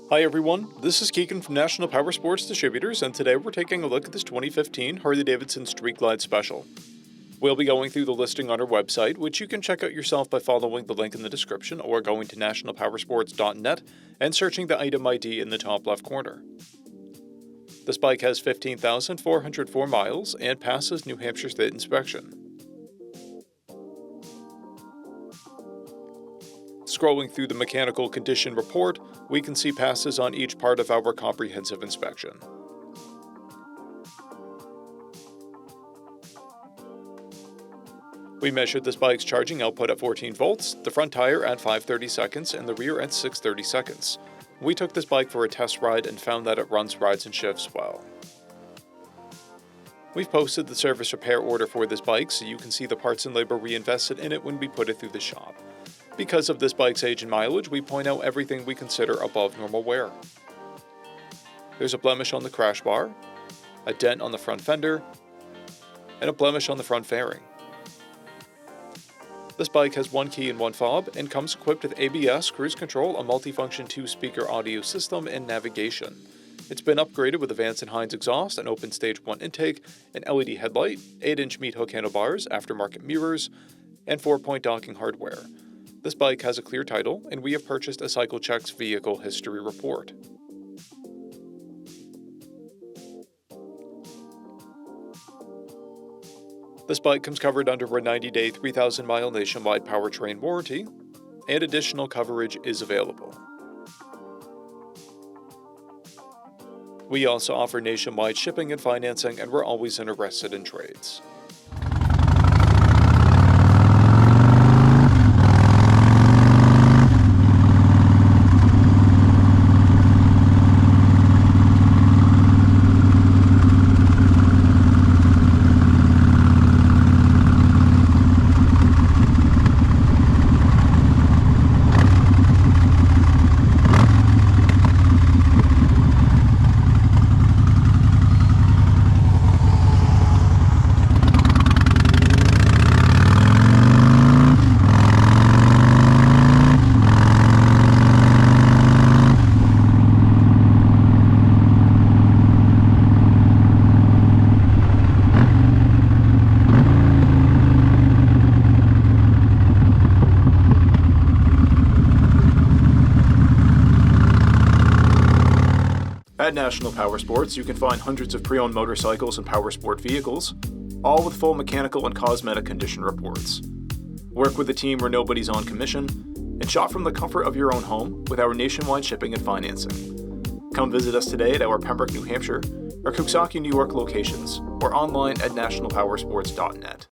Hi everyone, this is Keegan from National Powersports Distributors, and today we're taking a look at this 2015 Harley-Davidson Street Glide Special. We'll be going through the listing on our website, which you can check out yourself by following the link in the description or going to nationalpowersports.net and searching the item ID in the top left corner. This bike has 15,404 miles and passes New Hampshire State Inspection. Scrolling through the mechanical condition report, we can see passes on each part of our comprehensive inspection. We measured this bike's charging output at 14 volts, the front tire at 530 seconds, and the rear at 630 seconds. We took this bike for a test ride and found that it runs, rides, and shifts well. We've posted the service repair order for this bike so you can see the parts and labor we invested in it when we put it through the shop. Because of this bike's age and mileage, we point out everything we consider above normal wear. There's a blemish on the crash bar, a dent on the front fender, and a blemish on the front fairing. This bike has one key and one fob and comes equipped with ABS, cruise control, a multifunction 2-speaker audio system, and navigation. It's been upgraded with a Vance & Hines exhaust, an open stage 1 intake, an LED headlight, 8-inch meat hook handlebars, aftermarket mirrors, and 4-point docking hardware. This bike has a clear title, and we have purchased a CycleCheck's vehicle history report. This bike comes covered under a 90-day, 3,000-mile nationwide powertrain warranty, and additional coverage is available. We also offer nationwide shipping and financing, and we're always interested in trades. At National Powersports, you can find hundreds of pre-owned motorcycles and powersport vehicles, all with full mechanical and cosmetic condition reports. Work with a team where nobody's on commission, and shop from the comfort of your own home with our nationwide shipping and financing. Come visit us today at our Pembroke, New Hampshire, or Coxsackie, New York locations, or online at nationalpowersports.net.